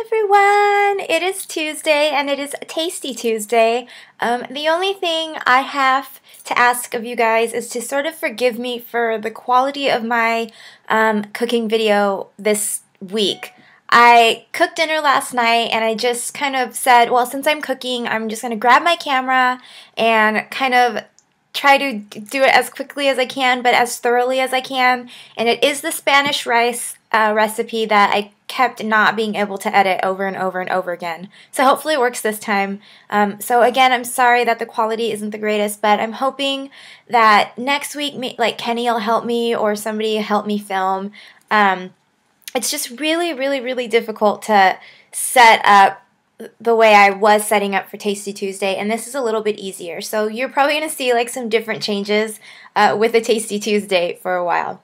everyone! It is Tuesday and it is a Tasty Tuesday. The only thing I have to ask of you guys is to sort of forgive me for the quality of my cooking video this week. I cooked dinner last night and I just kind of said, well, since I'm cooking, I'm just going to grab my camera and kind of try to do it as quickly as I can, but as thoroughly as I can. And it is the Spanish rice recipe that I kept not being able to edit over and over and over again. So hopefully it works this time. So again, I'm sorry that the quality isn't the greatest, but I'm hoping that next week, like Kenny will help me or somebody help me film. It's just really difficult to set up the way I was setting up for Tasty Tuesday, and this is a little bit easier. So you're probably going to see like some different changes with a Tasty Tuesday for a while.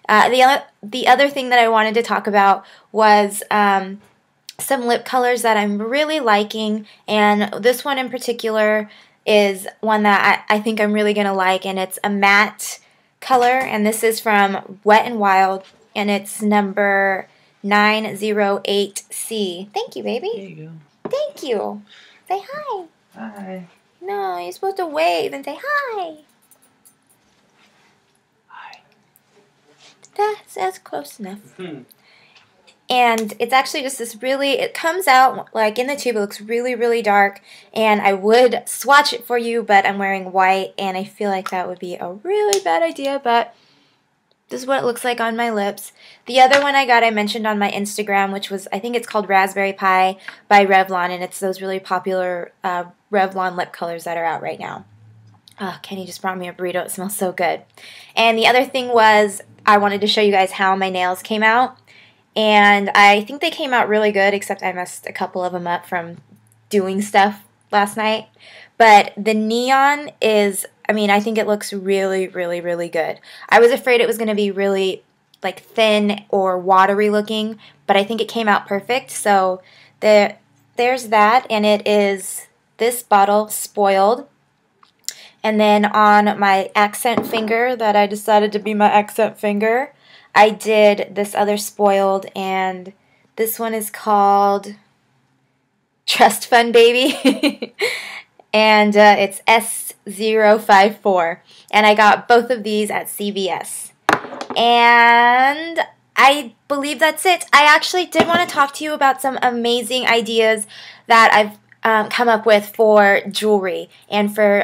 The other thing that I wanted to talk about was some lip colors that I'm really liking, and this one in particular is one that I think I'm really going to like, and it's a matte color, and this is from Wet n Wild, and it's number 908C. Thank you, baby. There you go. Thank you. Say hi. Hi. No, you're supposed to wave and say hi. Hi. That's close enough. And it's actually just this really, it comes out, like in the tube, it looks really dark, and I would swatch it for you, but I'm wearing white, and I feel like that would be a really bad idea, but this is what it looks like on my lips. The other one I got, I mentioned on my Instagram, which was, I think it's called Raspberry Pie by Revlon, and it's those really popular Revlon lip colors that are out right now. Oh, Kenny just brought me a burrito. It smells so good. And the other thing was, I wanted to show you guys how my nails came out. And I think they came out really good, except I messed a couple of them up from doing stuff last night. But the neon is, I mean, I think it looks really good. I was afraid it was going to be really like thin or watery looking, but I think it came out perfect. So there's that, and it is this bottle, Spoiled. And then on my accent finger that I decided to be my accent finger, I did this other Spoiled, and this one is called Trust Fund Baby. And it's S054. And I got both of these at CVS. And I believe that's it. I actually did want to talk to you about some amazing ideas that I've come up with for jewelry and for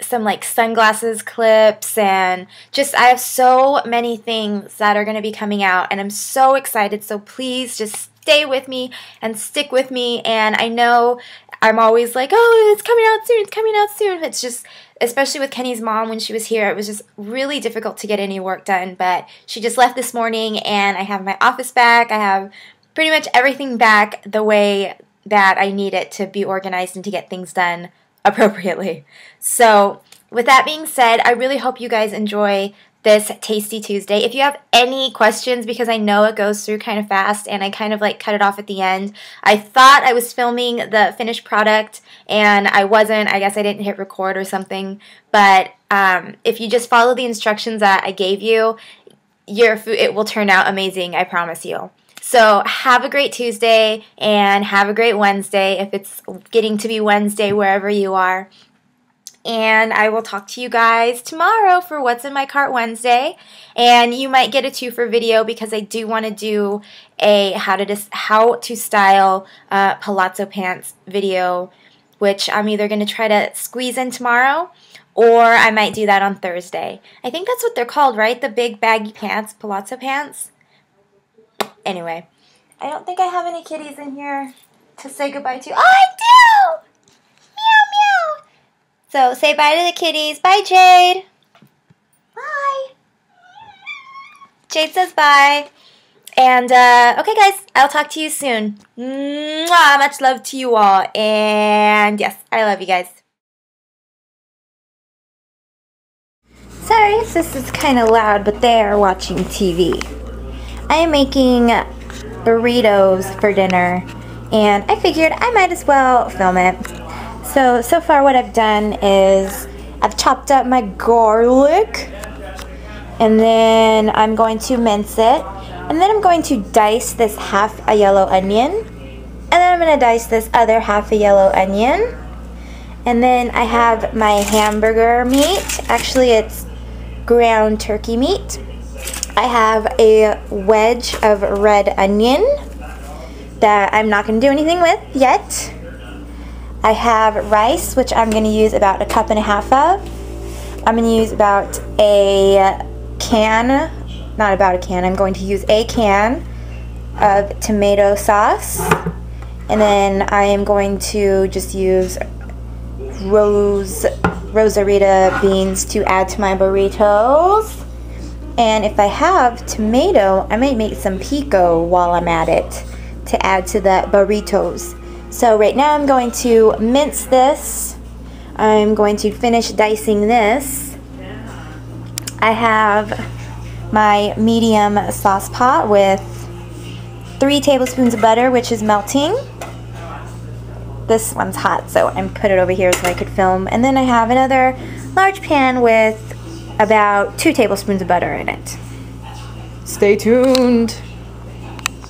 some like sunglasses clips, and just I have so many things that are going to be coming out, and I'm so excited. So please just stay with me and stick with me. And I know I'm always like, oh, it's coming out soon, it's coming out soon. It's just, especially with Kenny's mom when she was here, it was just really difficult to get any work done, but she just left this morning, and I have my office back. I have pretty much everything back the way that I need it to be organized and to get things done appropriately. So with that being said, I really hope you guys enjoy this Tasty Tuesday. If you have any questions, because I know it goes through kind of fast and I kind of like cut it off at the end. I thought I was filming the finished product and I wasn't. I guess I didn't hit record or something. But if you just follow the instructions that I gave you, your food, it will turn out amazing, I promise you. So have a great Tuesday and have a great Wednesday if it's getting to be Wednesday wherever you are. And I will talk to you guys tomorrow for What's in My Cart Wednesday. And you might get a 2-for video because I do want to do a how to style palazzo pants video, which I'm either going to try to squeeze in tomorrow or I might do that on Thursday. I think that's what they're called, right? The big baggy pants, palazzo pants. Anyway, I don't think I have any kitties in here to say goodbye to. Oh, I do! Meow, meow. So say bye to the kitties. Bye, Jade. Bye. Jade says bye. And, okay, guys, I'll talk to you soon. Mwah, much love to you all. And, yes, I love you guys. Sorry if this is kind of loud, but they are watching TV. I am making burritos for dinner, and I figured I might as well film it. So far what I've done is I've chopped up my garlic, and then I'm going to mince it, and then I'm going to dice this half a yellow onion, And then I'm going to dice this other half a yellow onion. And then I have my hamburger meat. Actually, it's ground turkey meat. I have a wedge of red onion that I'm not going to do anything with yet. I have rice, which I'm going to use about 1.5 cups of. I'm going to use about a can, not about a can, I'm going to use a can of tomato sauce. And then I am going to just use rosarita beans to add to my burritos. And if I have tomato, I might make some pico while I'm at it to add to the burritos. So right now I'm going to mince this. I'm going to finish dicing this. I have my medium sauce pot with 3 tablespoons of butter, which is melting. This one's hot, so I put it over here so I could film. And then I have another large pan with about 2 tablespoons of butter in it. Stay tuned.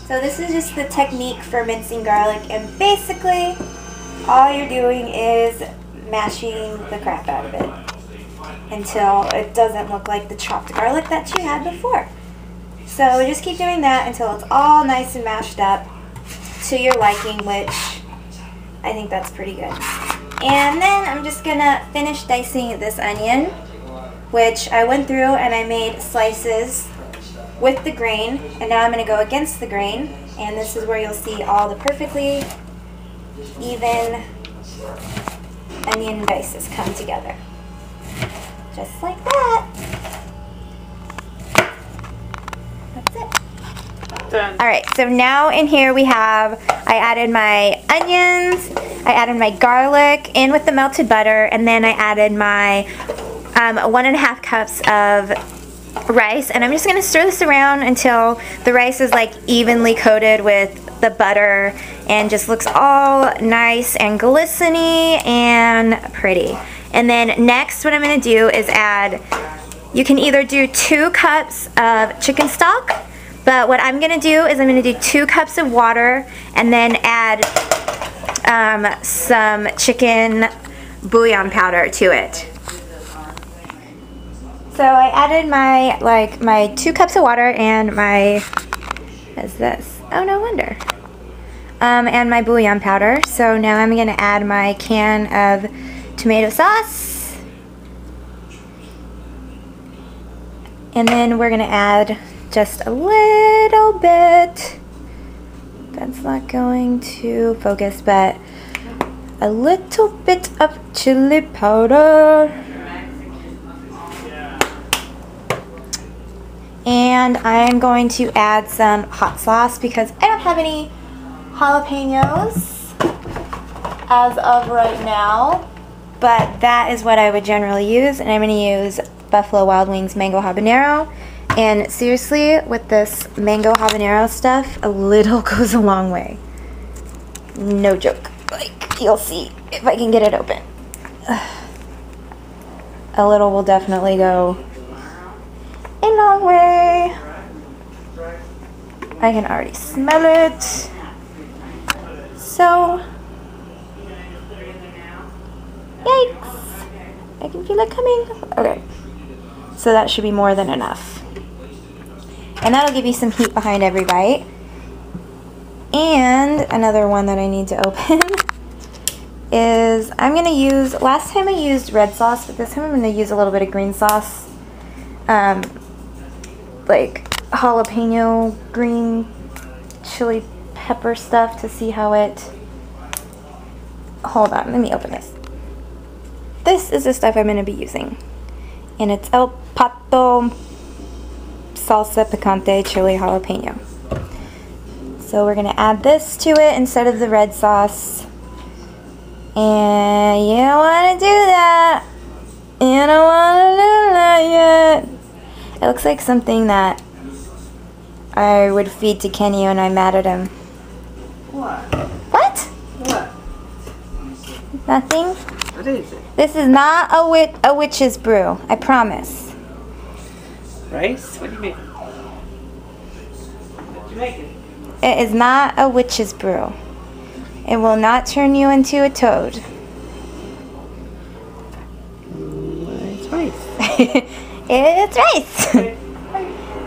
So this is just the technique for mincing garlic, and basically all you're doing is mashing the crap out of it until it doesn't look like the chopped garlic that you had before. So just keep doing that until it's all nice and mashed up to your liking, which I think that's pretty good. And then I'm just gonna finish dicing this onion, which I went through and I made slices with the grain, and now I'm going to go against the grain, and this is where you'll see all the perfectly even onion dices come together. Just like that. That's it. Done. Alright, so now in here we have, I added my onions, I added my garlic in with the melted butter, and then I added my 1.5 cups of rice, and I'm just going to stir this around until the rice is like evenly coated with the butter and just looks all nice and glistening and pretty. And then next what I'm going to do is add, you can either do 2 cups of chicken stock, but what I'm going to do is I'm going to do 2 cups of water and then add some chicken bouillon powder to it. So I added my 2 cups of water and my, what is this? Oh, no wonder. And my bouillon powder. So now I'm going to add my can of tomato sauce. And then we're going to add just a little bit. That's not going to focus, but a little bit of chili powder. And I'm going to add some hot sauce because I don't have any jalapenos as of right now, but that is what I would generally use, and I'm going to use Buffalo Wild Wings mango habanero. And seriously, with this mango habanero stuff, a little goes a long way. No joke. Like, you'll see if I can get it open. A little will definitely go a long way. I can already smell it. So, yikes. I can feel it coming. Okay. So that should be more than enough. And that'll give you some heat behind every bite. And another one that I need to open is I'm going to use, last time I used red sauce, but this time I'm going to use a little bit of green sauce. Like jalapeno green chili pepper stuff to see how it, hold on, let me open this. This is the stuff I'm going to be using, and it's El Pato Salsa Picante Chili Jalapeno. So we're going to add this to it instead of the red sauce, and you don't want to do that. You don't want to do that yet. It looks like something that I would feed to Kenny when I'm mad at him. What? What? What? Nothing? What is it? This is not a witch's brew, I promise. Rice? What do you make? What you making? It is not a witch's brew. It will not turn you into a toad. It's rice. It's rice.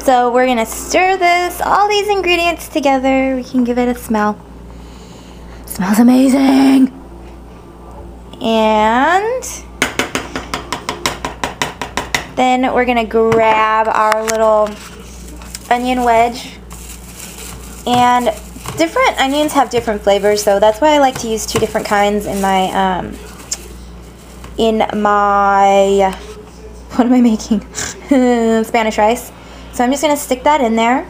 So we're gonna stir all these ingredients together. We can give it a smell. Smells amazing. And then we're gonna grab our little onion wedge. And different onions have different flavors, so that's why I like to use 2 different kinds in my what am I making? Spanish rice. So I'm just gonna stick that in there.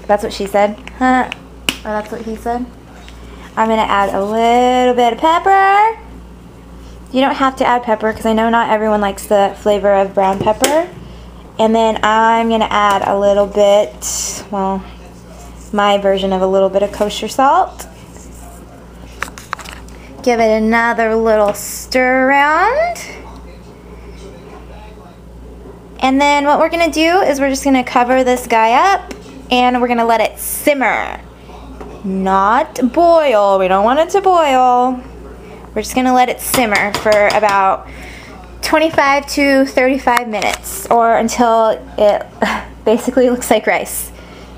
That's what she said. Or that's what he said. I'm gonna add a little bit of pepper. You don't have to add pepper because I know not everyone likes the flavor of brown pepper. And then I'm gonna add a little bit, well, my version of a little bit of kosher salt. Give it another little stir around. And then what we're gonna do is we're just gonna cover this guy up and we're gonna let it simmer. Not boil, we don't want it to boil. We're just gonna let it simmer for about 25 to 35 minutes or until it basically looks like rice.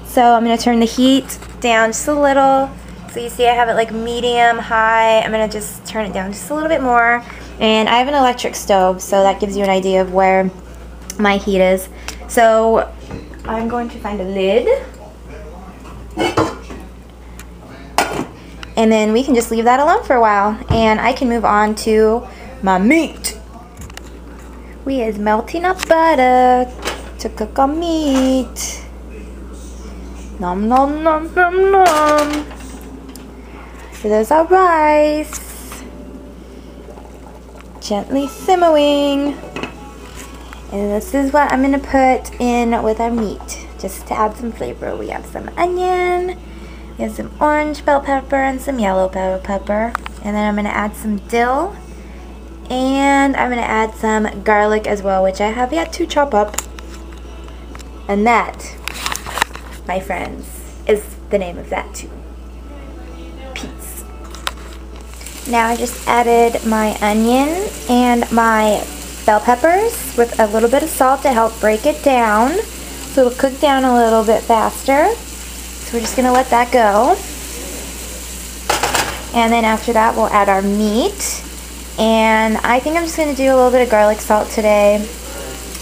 So I'm gonna turn the heat down just a little. So you see I have it like medium, high. I'm gonna just turn it down just a little bit more. And I have an electric stove, so that gives you an idea of where my heat is. So I'm going to find a lid. And then we can just leave that alone for a while. And I can move on to my meat. We is melting up butter to cook our meat. Nom nom nom nom nom. So there's our rice. Gently simmering. And this is what I'm gonna put in with our meat, just to add some flavor. We have some onion, we have some orange bell pepper and some yellow bell pepper. And then I'm gonna add some dill. And I'm gonna add some garlic as well, which I have yet to chop up. And that, my friends, is the name of that too. Peace. Now I just added my onion and my bell peppers with a little bit of salt to help break it down so it'll cook down a little bit faster. So we're just gonna let that go. And then after that we'll add our meat. And I think I'm just gonna do a little bit of garlic salt today.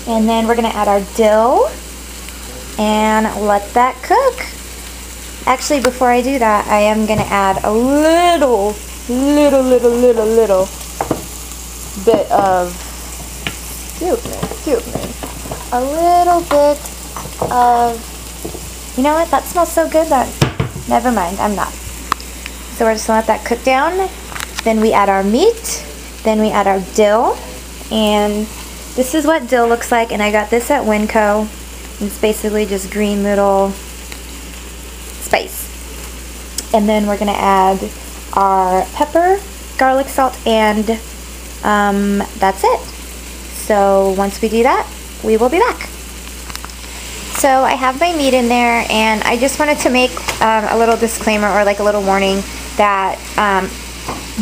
And then we're gonna add our dill and let that cook. Actually, before I do that, I am gonna add a little bit of, excuse me, a little bit of, you know what, that smells so good that, never mind, I'm not. So we're just gonna let that cook down. Then we add our meat, then we add our dill, and this is what dill looks like, and I got this at Winco. It's basically just green little spice. And then we're gonna add our pepper, garlic salt, and that's it. So once we do that, we will be back. So I have my meat in there, and I just wanted to make a little disclaimer or like a little warning that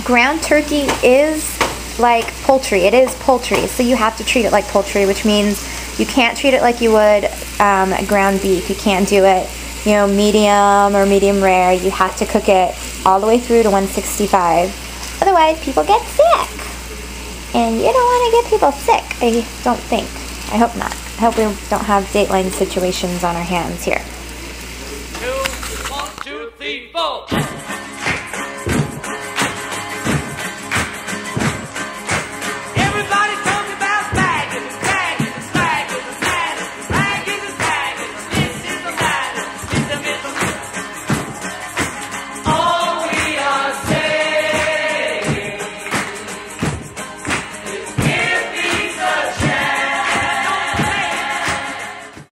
ground turkey is like poultry. It is poultry, so you have to treat it like poultry, which means you can't treat it like you would ground beef. You can't do it, you know, medium or medium rare. You have to cook it all the way through to 165. Otherwise, people get sick. And you don't want to get people sick, I don't think. I hope not. I hope we don't have Dateline situations on our hands here. 2, 1, 2, 3, 4.